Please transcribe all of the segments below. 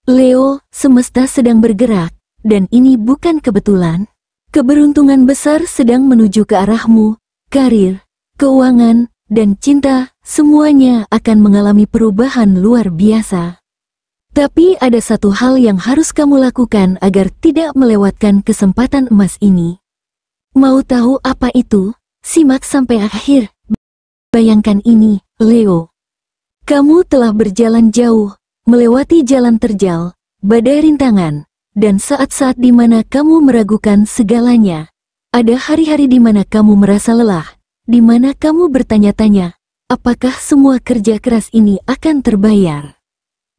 Leo, semesta sedang bergerak, dan ini bukan kebetulan. Keberuntungan besar sedang menuju ke arahmu, karir, keuangan, dan cinta, semuanya akan mengalami perubahan luar biasa. Tapi ada satu hal yang harus kamu lakukan agar tidak melewatkan kesempatan emas ini. Mau tahu apa itu? Simak sampai akhir. Bayangkan ini, Leo. Kamu telah berjalan jauh, melewati jalan terjal, badai rintangan, dan saat-saat di mana kamu meragukan segalanya. Ada hari-hari di mana kamu merasa lelah, di mana kamu bertanya-tanya, apakah semua kerja keras ini akan terbayar?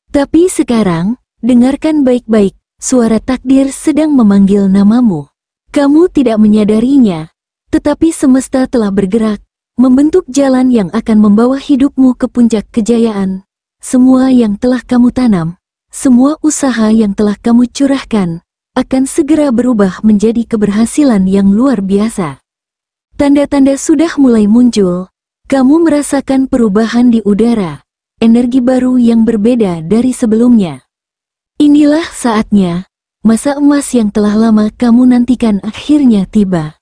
Tapi sekarang, dengarkan baik-baik, suara takdir sedang memanggil namamu. Kamu tidak menyadarinya, tetapi semesta telah bergerak, membentuk jalan yang akan membawa hidupmu ke puncak kejayaan. Semua yang telah kamu tanam, semua usaha yang telah kamu curahkan, akan segera berubah menjadi keberhasilan yang luar biasa. Tanda-tanda sudah mulai muncul, kamu merasakan perubahan di udara, energi baru yang berbeda dari sebelumnya. Inilah saatnya, masa emas yang telah lama kamu nantikan akhirnya tiba.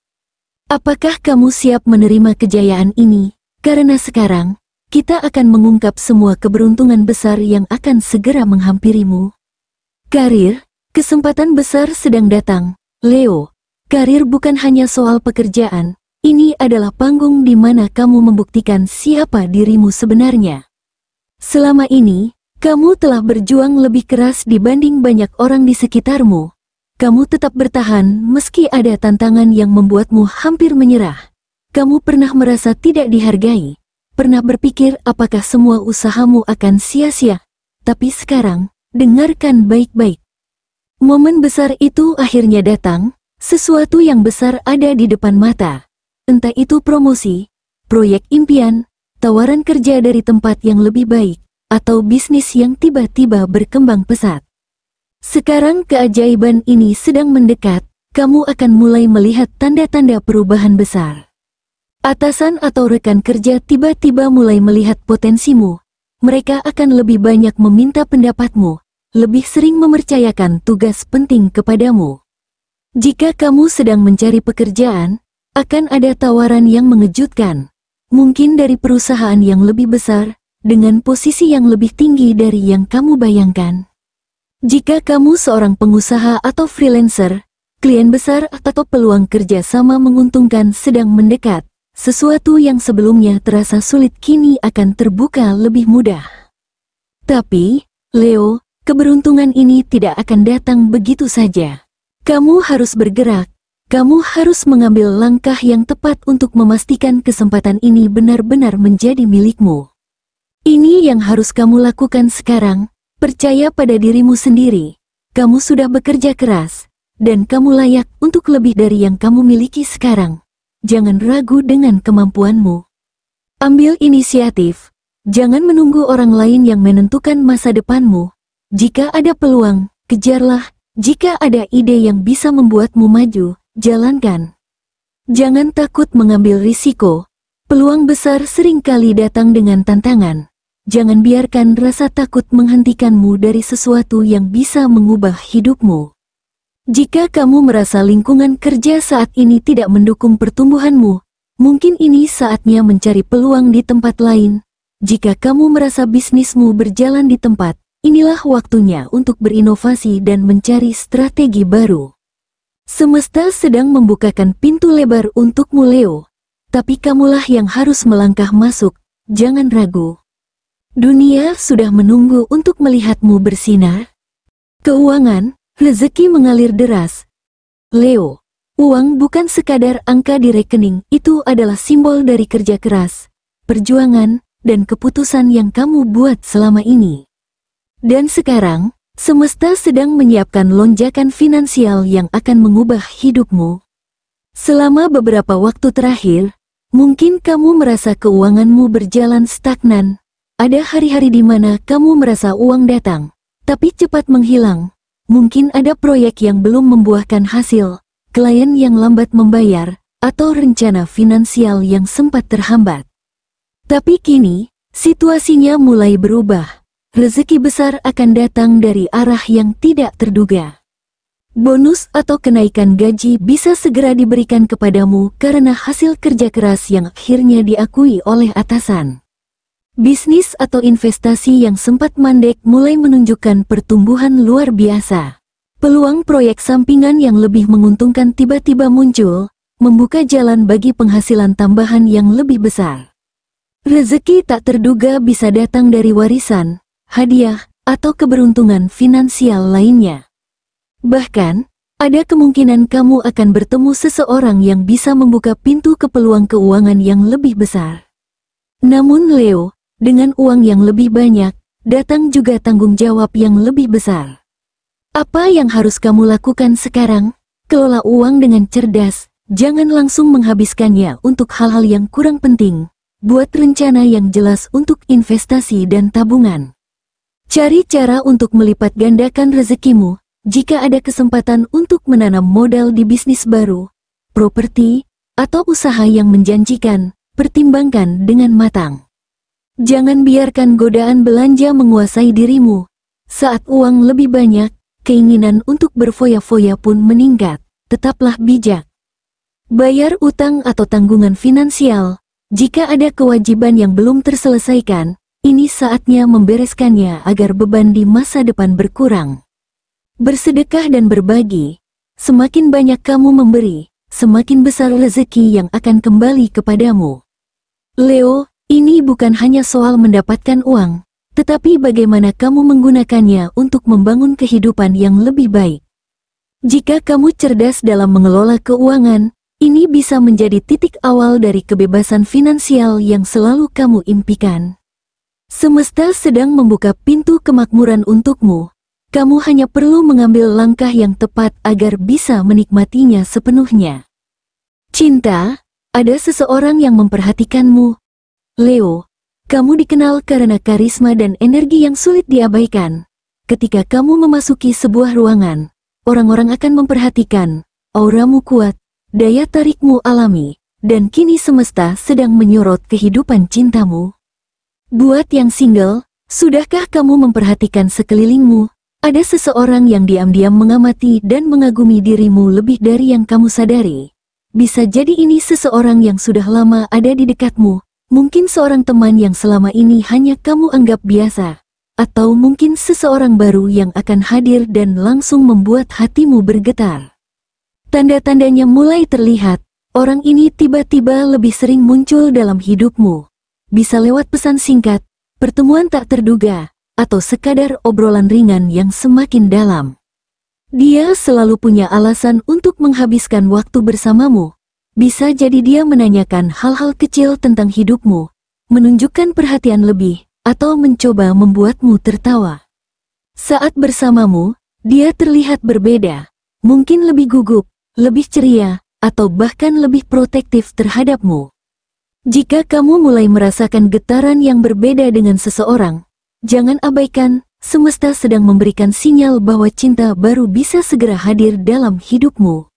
Apakah kamu siap menerima kejayaan ini? Karena sekarang, kita akan mengungkap semua keberuntungan besar yang akan segera menghampirimu. Karir, kesempatan besar sedang datang, Leo. Karir bukan hanya soal pekerjaan, ini adalah panggung di mana kamu membuktikan siapa dirimu sebenarnya. Selama ini, kamu telah berjuang lebih keras dibanding banyak orang di sekitarmu. Kamu tetap bertahan meski ada tantangan yang membuatmu hampir menyerah. Kamu pernah merasa tidak dihargai, pernah berpikir apakah semua usahamu akan sia-sia. Tapi sekarang, dengarkan baik-baik. Momen besar itu akhirnya datang, sesuatu yang besar ada di depan mata. Entah itu promosi, proyek impian, tawaran kerja dari tempat yang lebih baik, atau bisnis yang tiba-tiba berkembang pesat. Sekarang keajaiban ini sedang mendekat, kamu akan mulai melihat tanda-tanda perubahan besar. Atasan atau rekan kerja tiba-tiba mulai melihat potensimu. Mereka akan lebih banyak meminta pendapatmu, lebih sering mempercayakan tugas penting kepadamu. Jika kamu sedang mencari pekerjaan, akan ada tawaran yang mengejutkan. Mungkin dari perusahaan yang lebih besar, dengan posisi yang lebih tinggi dari yang kamu bayangkan. Jika kamu seorang pengusaha atau freelancer, klien besar atau peluang kerja sama menguntungkan sedang mendekat. Sesuatu yang sebelumnya terasa sulit kini akan terbuka lebih mudah. Tapi, Leo, keberuntungan ini tidak akan datang begitu saja. Kamu harus bergerak, kamu harus mengambil langkah yang tepat untuk memastikan kesempatan ini benar-benar menjadi milikmu. Ini yang harus kamu lakukan sekarang. Percaya pada dirimu sendiri, kamu sudah bekerja keras, dan kamu layak untuk lebih dari yang kamu miliki sekarang. Jangan ragu dengan kemampuanmu. Ambil inisiatif, jangan menunggu orang lain yang menentukan masa depanmu. Jika ada peluang, kejarlah. Jika ada ide yang bisa membuatmu maju, jalankan. Jangan takut mengambil risiko. Peluang besar seringkali datang dengan tantangan. Jangan biarkan rasa takut menghentikanmu dari sesuatu yang bisa mengubah hidupmu. Jika kamu merasa lingkungan kerja saat ini tidak mendukung pertumbuhanmu, mungkin ini saatnya mencari peluang di tempat lain. Jika kamu merasa bisnismu berjalan di tempat, inilah waktunya untuk berinovasi dan mencari strategi baru. Semesta sedang membukakan pintu lebar untukmu, Leo. Tapi kamulah yang harus melangkah masuk, jangan ragu. Dunia sudah menunggu untuk melihatmu bersinar. Keuangan, rezeki mengalir deras. Leo, uang bukan sekadar angka di rekening, itu adalah simbol dari kerja keras, perjuangan, dan keputusan yang kamu buat selama ini. Dan sekarang, semesta sedang menyiapkan lonjakan finansial yang akan mengubah hidupmu. Selama beberapa waktu terakhir, mungkin kamu merasa keuanganmu berjalan stagnan. Ada hari-hari di mana kamu merasa uang datang, tapi cepat menghilang. Mungkin ada proyek yang belum membuahkan hasil, klien yang lambat membayar, atau rencana finansial yang sempat terhambat. Tapi kini, situasinya mulai berubah. rezeki besar akan datang dari arah yang tidak terduga. Bonus atau kenaikan gaji bisa segera diberikan kepadamu karena hasil kerja keras yang akhirnya diakui oleh atasan. Bisnis atau investasi yang sempat mandek mulai menunjukkan pertumbuhan luar biasa. Peluang proyek sampingan yang lebih menguntungkan tiba-tiba muncul, membuka jalan bagi penghasilan tambahan yang lebih besar. Rezeki tak terduga bisa datang dari warisan, hadiah, atau keberuntungan finansial lainnya. Bahkan, ada kemungkinan kamu akan bertemu seseorang yang bisa membuka pintu ke peluang keuangan yang lebih besar. Namun Leo, dengan uang yang lebih banyak, datang juga tanggung jawab yang lebih besar. Apa yang harus kamu lakukan sekarang? Kelola uang dengan cerdas, jangan langsung menghabiskannya untuk hal-hal yang kurang penting. Buat rencana yang jelas untuk investasi dan tabungan. Cari cara untuk melipat gandakan rezekimu. Jika ada kesempatan untuk menanam modal di bisnis baru, properti, atau usaha yang menjanjikan, pertimbangkan dengan matang. Jangan biarkan godaan belanja menguasai dirimu. Saat uang lebih banyak, keinginan untuk berfoya-foya pun meningkat. Tetaplah bijak. Bayar utang atau tanggungan finansial. Jika ada kewajiban yang belum terselesaikan, ini saatnya membereskannya agar beban di masa depan berkurang. Bersedekah dan berbagi. Semakin banyak kamu memberi, semakin besar rezeki yang akan kembali kepadamu. Leo, ini bukan hanya soal mendapatkan uang, tetapi bagaimana kamu menggunakannya untuk membangun kehidupan yang lebih baik. Jika kamu cerdas dalam mengelola keuangan, ini bisa menjadi titik awal dari kebebasan finansial yang selalu kamu impikan. Semesta sedang membuka pintu kemakmuran untukmu. Kamu hanya perlu mengambil langkah yang tepat agar bisa menikmatinya sepenuhnya. Cinta, ada seseorang yang memperhatikanmu. Leo, kamu dikenal karena karisma dan energi yang sulit diabaikan. Ketika kamu memasuki sebuah ruangan, orang-orang akan memperhatikan, auramu kuat, daya tarikmu alami, dan kini semesta sedang menyorot kehidupan cintamu. Buat yang single, sudahkah kamu memperhatikan sekelilingmu? Ada seseorang yang diam-diam mengamati dan mengagumi dirimu lebih dari yang kamu sadari. Bisa jadi ini seseorang yang sudah lama ada di dekatmu, mungkin seorang teman yang selama ini hanya kamu anggap biasa, atau mungkin seseorang baru yang akan hadir dan langsung membuat hatimu bergetar. Tanda-tandanya mulai terlihat, orang ini tiba-tiba lebih sering muncul dalam hidupmu. Bisa lewat pesan singkat, pertemuan tak terduga, atau sekadar obrolan ringan yang semakin dalam. Dia selalu punya alasan untuk menghabiskan waktu bersamamu. Bisa jadi dia menanyakan hal-hal kecil tentang hidupmu, menunjukkan perhatian lebih, atau mencoba membuatmu tertawa. Saat bersamamu, dia terlihat berbeda, mungkin lebih gugup, lebih ceria, atau bahkan lebih protektif terhadapmu. Jika kamu mulai merasakan getaran yang berbeda dengan seseorang, jangan abaikan, semesta sedang memberikan sinyal bahwa cinta baru bisa segera hadir dalam hidupmu.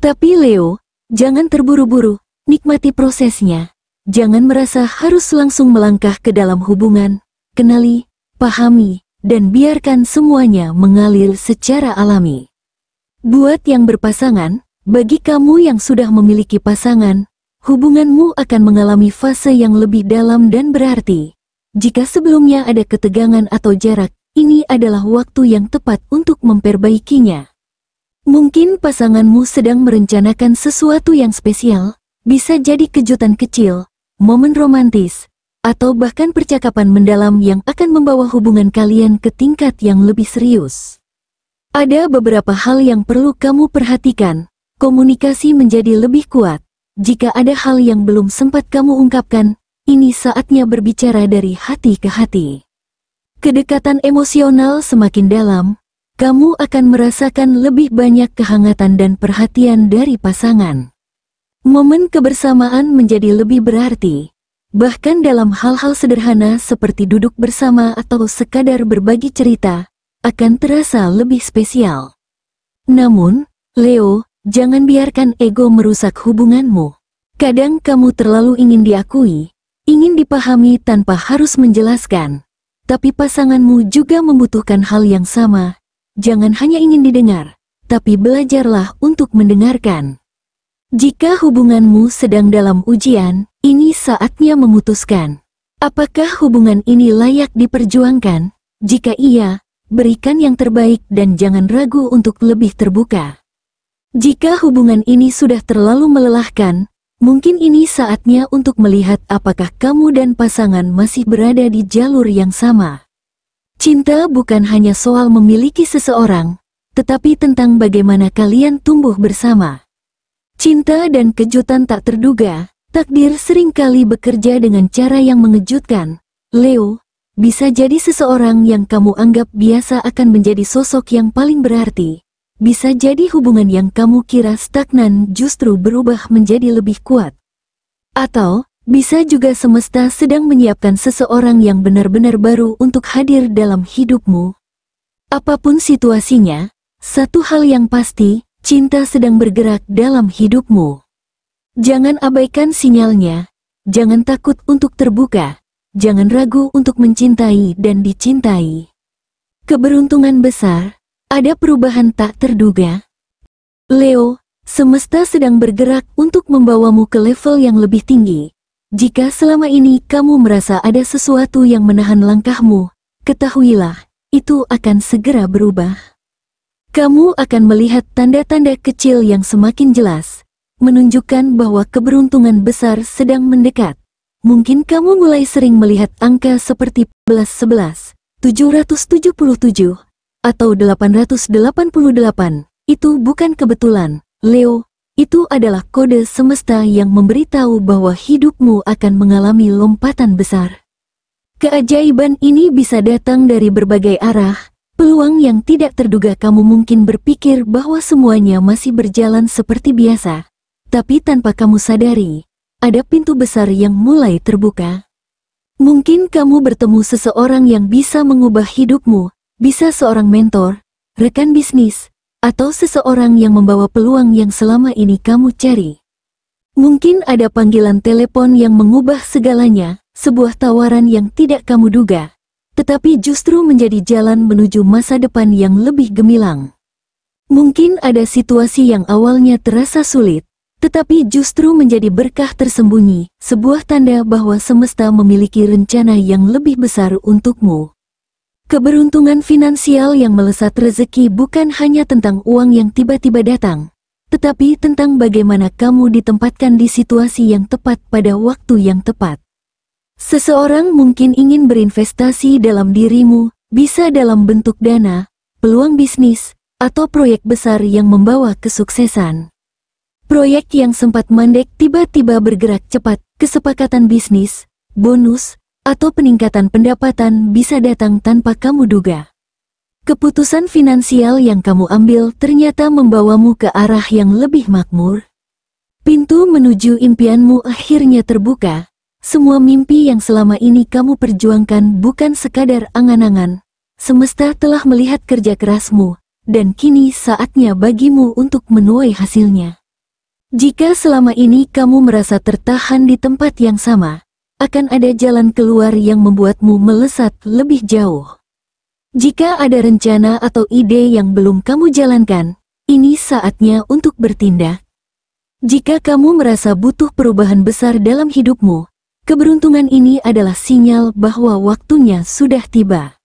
Tapi Leo, jangan terburu-buru, nikmati prosesnya. Jangan merasa harus langsung melangkah ke dalam hubungan. Kenali, pahami, dan biarkan semuanya mengalir secara alami. Buat yang berpasangan, bagi kamu yang sudah memiliki pasangan, hubunganmu akan mengalami fase yang lebih dalam dan berarti. Jika sebelumnya ada ketegangan atau jarak, ini adalah waktu yang tepat untuk memperbaikinya. Mungkin pasanganmu sedang merencanakan sesuatu yang spesial, bisa jadi kejutan kecil, momen romantis, atau bahkan percakapan mendalam yang akan membawa hubungan kalian ke tingkat yang lebih serius. Ada beberapa hal yang perlu kamu perhatikan. Komunikasi menjadi lebih kuat. Jika ada hal yang belum sempat kamu ungkapkan, ini saatnya berbicara dari hati ke hati. Kedekatan emosional semakin dalam, kamu akan merasakan lebih banyak kehangatan dan perhatian dari pasangan. Momen kebersamaan menjadi lebih berarti, bahkan dalam hal-hal sederhana seperti duduk bersama atau sekadar berbagi cerita, akan terasa lebih spesial. Namun, Leo, jangan biarkan ego merusak hubunganmu. Kadang kamu terlalu ingin diakui, ingin dipahami tanpa harus menjelaskan. tapi pasanganmu juga membutuhkan hal yang sama. Jangan hanya ingin didengar, tapi belajarlah untuk mendengarkan. Jika hubunganmu sedang dalam ujian, ini saatnya memutuskan. Apakah hubungan ini layak diperjuangkan? Jika iya, berikan yang terbaik dan jangan ragu untuk lebih terbuka. Jika hubungan ini sudah terlalu melelahkan, mungkin ini saatnya untuk melihat apakah kamu dan pasangan masih berada di jalur yang sama. Cinta bukan hanya soal memiliki seseorang, tetapi tentang bagaimana kalian tumbuh bersama. Cinta dan kejutan tak terduga, takdir seringkali bekerja dengan cara yang mengejutkan. Leo, bisa jadi seseorang yang kamu anggap biasa akan menjadi sosok yang paling berarti. Bisa jadi hubungan yang kamu kira stagnan justru berubah menjadi lebih kuat. Atau, bisa juga semesta sedang menyiapkan seseorang yang benar-benar baru untuk hadir dalam hidupmu. Apapun situasinya, satu hal yang pasti, cinta sedang bergerak dalam hidupmu. Jangan abaikan sinyalnya, jangan takut untuk terbuka, jangan ragu untuk mencintai dan dicintai. Keberuntungan besar. Ada perubahan tak terduga. Leo, semesta sedang bergerak untuk membawamu ke level yang lebih tinggi. Jika selama ini kamu merasa ada sesuatu yang menahan langkahmu, ketahuilah, itu akan segera berubah. Kamu akan melihat tanda-tanda kecil yang semakin jelas, menunjukkan bahwa keberuntungan besar sedang mendekat. Mungkin kamu mulai sering melihat angka seperti 1111, 777, atau 888, itu bukan kebetulan, Leo, itu adalah kode semesta yang memberitahu bahwa hidupmu akan mengalami lompatan besar. Keajaiban ini bisa datang dari berbagai arah, peluang yang tidak terduga. Kamu mungkin berpikir bahwa semuanya masih berjalan seperti biasa, tapi tanpa kamu sadari, ada pintu besar yang mulai terbuka. Mungkin kamu bertemu seseorang yang bisa mengubah hidupmu, bisa seorang mentor, rekan bisnis, atau seseorang yang membawa peluang yang selama ini kamu cari. Mungkin ada panggilan telepon yang mengubah segalanya, sebuah tawaran yang tidak kamu duga, tetapi justru menjadi jalan menuju masa depan yang lebih gemilang. Mungkin ada situasi yang awalnya terasa sulit, tetapi justru menjadi berkah tersembunyi, sebuah tanda bahwa semesta memiliki rencana yang lebih besar untukmu. Keberuntungan finansial yang melesat. Rezeki bukan hanya tentang uang yang tiba-tiba datang, tetapi tentang bagaimana kamu ditempatkan di situasi yang tepat pada waktu yang tepat. Seseorang mungkin ingin berinvestasi dalam dirimu, bisa dalam bentuk dana, peluang bisnis, atau proyek besar yang membawa kesuksesan. Proyek yang sempat mandek tiba-tiba bergerak cepat, kesepakatan bisnis, bonus, atau peningkatan pendapatan bisa datang tanpa kamu duga. Keputusan finansial yang kamu ambil ternyata membawamu ke arah yang lebih makmur. Pintu menuju impianmu akhirnya terbuka. Semua mimpi yang selama ini kamu perjuangkan bukan sekadar angan-angan. Semesta telah melihat kerja kerasmu, dan kini saatnya bagimu untuk menuai hasilnya. Jika selama ini kamu merasa tertahan di tempat yang sama, akan ada jalan keluar yang membuatmu melesat lebih jauh. Jika ada rencana atau ide yang belum kamu jalankan, ini saatnya untuk bertindak. Jika kamu merasa butuh perubahan besar dalam hidupmu, keberuntungan ini adalah sinyal bahwa waktunya sudah tiba.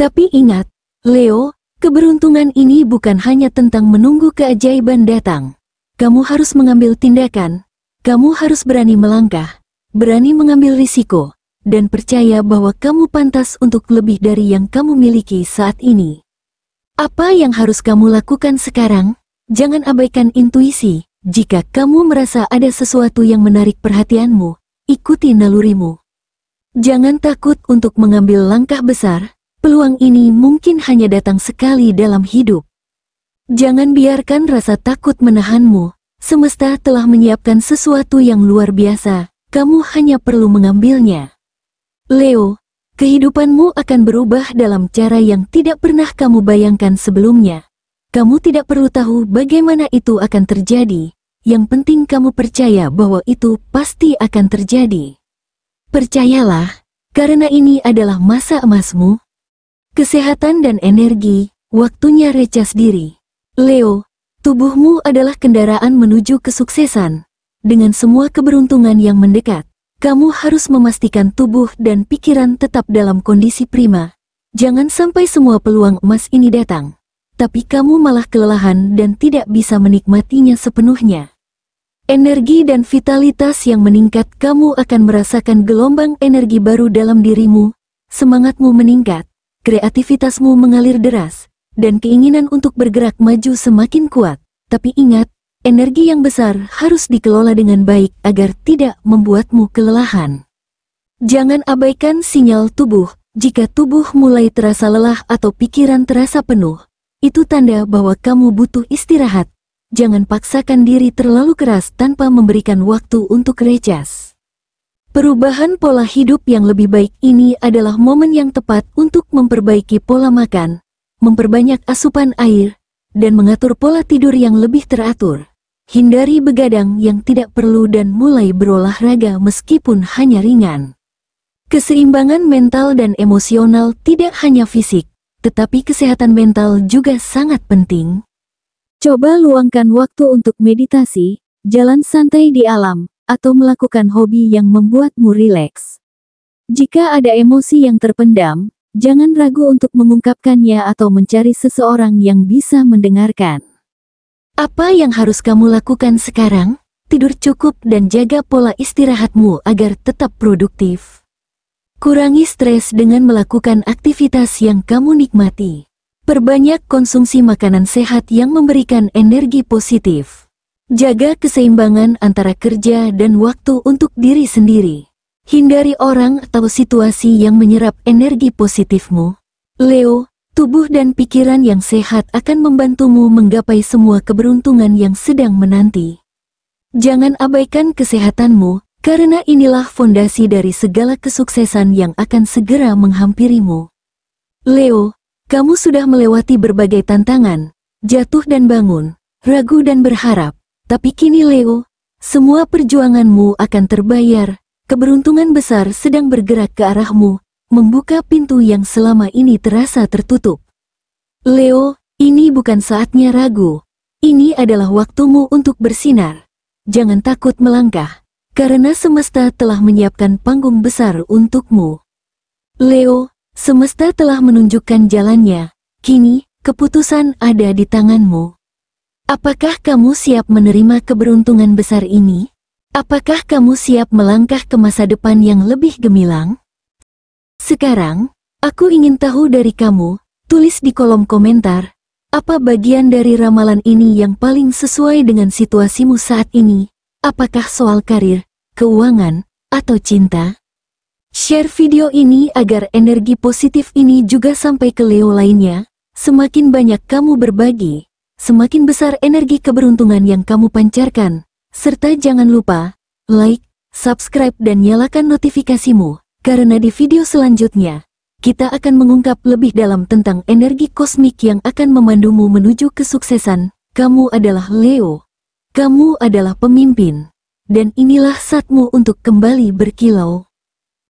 Tapi ingat, Leo, keberuntungan ini bukan hanya tentang menunggu keajaiban datang. Kamu harus mengambil tindakan, kamu harus berani melangkah, berani mengambil risiko, dan percaya bahwa kamu pantas untuk lebih dari yang kamu miliki saat ini. Apa yang harus kamu lakukan sekarang? Jangan abaikan intuisi. Jika kamu merasa ada sesuatu yang menarik perhatianmu, ikuti nalurimu. Jangan takut untuk mengambil langkah besar, peluang ini mungkin hanya datang sekali dalam hidup. Jangan biarkan rasa takut menahanmu, semesta telah menyiapkan sesuatu yang luar biasa. Kamu hanya perlu mengambilnya. Leo, kehidupanmu akan berubah dalam cara yang tidak pernah kamu bayangkan sebelumnya. Kamu tidak perlu tahu bagaimana itu akan terjadi. Yang penting kamu percaya bahwa itu pasti akan terjadi. Percayalah, karena ini adalah masa emasmu. Kesehatan dan energi, waktunya recas diri. Leo, tubuhmu adalah kendaraan menuju kesuksesan. Dengan semua keberuntungan yang mendekat, kamu harus memastikan tubuh dan pikiran tetap dalam kondisi prima. Jangan sampai semua peluang emas ini datang, tapi kamu malah kelelahan dan tidak bisa menikmatinya sepenuhnya. Energi dan vitalitas yang meningkat, kamu akan merasakan gelombang energi baru dalam dirimu, semangatmu meningkat, kreativitasmu mengalir deras, dan keinginan untuk bergerak maju semakin kuat. Tapi ingat, energi yang besar harus dikelola dengan baik agar tidak membuatmu kelelahan. Jangan abaikan sinyal tubuh. Jika tubuh mulai terasa lelah atau pikiran terasa penuh, itu tanda bahwa kamu butuh istirahat. Jangan paksakan diri terlalu keras tanpa memberikan waktu untuk recas. Perubahan pola hidup yang lebih baik ini adalah momen yang tepat untuk memperbaiki pola makan, memperbanyak asupan air, dan mengatur pola tidur yang lebih teratur. Hindari begadang yang tidak perlu dan mulai berolahraga meskipun hanya ringan. Keseimbangan mental dan emosional tidak hanya fisik, tetapi kesehatan mental juga sangat penting. Coba luangkan waktu untuk meditasi, jalan santai di alam, atau melakukan hobi yang membuatmu rileks. Jika ada emosi yang terpendam, jangan ragu untuk mengungkapkannya atau mencari seseorang yang bisa mendengarkan. Apa yang harus kamu lakukan sekarang? Tidur cukup dan jaga pola istirahatmu agar tetap produktif. Kurangi stres dengan melakukan aktivitas yang kamu nikmati. Perbanyak konsumsi makanan sehat yang memberikan energi positif. Jaga keseimbangan antara kerja dan waktu untuk diri sendiri. Hindari orang atau situasi yang menyerap energi positifmu. Leo, tubuh dan pikiran yang sehat akan membantumu menggapai semua keberuntungan yang sedang menanti. Jangan abaikan kesehatanmu, karena inilah fondasi dari segala kesuksesan yang akan segera menghampirimu. Leo, kamu sudah melewati berbagai tantangan, jatuh dan bangun, ragu dan berharap. Tapi kini Leo, semua perjuanganmu akan terbayar, keberuntungan besar sedang bergerak ke arahmu, membuka pintu yang selama ini terasa tertutup. Leo, ini bukan saatnya ragu. Ini adalah waktumu untuk bersinar. Jangan takut melangkah, karena semesta telah menyiapkan panggung besar untukmu. Leo, semesta telah menunjukkan jalannya. Kini, keputusan ada di tanganmu. Apakah kamu siap menerima keberuntungan besar ini? Apakah kamu siap melangkah ke masa depan yang lebih gemilang? Sekarang, aku ingin tahu dari kamu, tulis di kolom komentar, apa bagian dari ramalan ini yang paling sesuai dengan situasimu saat ini? Apakah soal karir, keuangan, atau cinta? Share video ini agar energi positif ini juga sampai ke Leo lainnya. Semakin banyak kamu berbagi, semakin besar energi keberuntungan yang kamu pancarkan. Serta jangan lupa, like, subscribe dan nyalakan notifikasimu, karena di video selanjutnya, kita akan mengungkap lebih dalam tentang energi kosmik yang akan memandumu menuju kesuksesan. Kamu adalah Leo. Kamu adalah pemimpin. Dan inilah saatmu untuk kembali berkilau.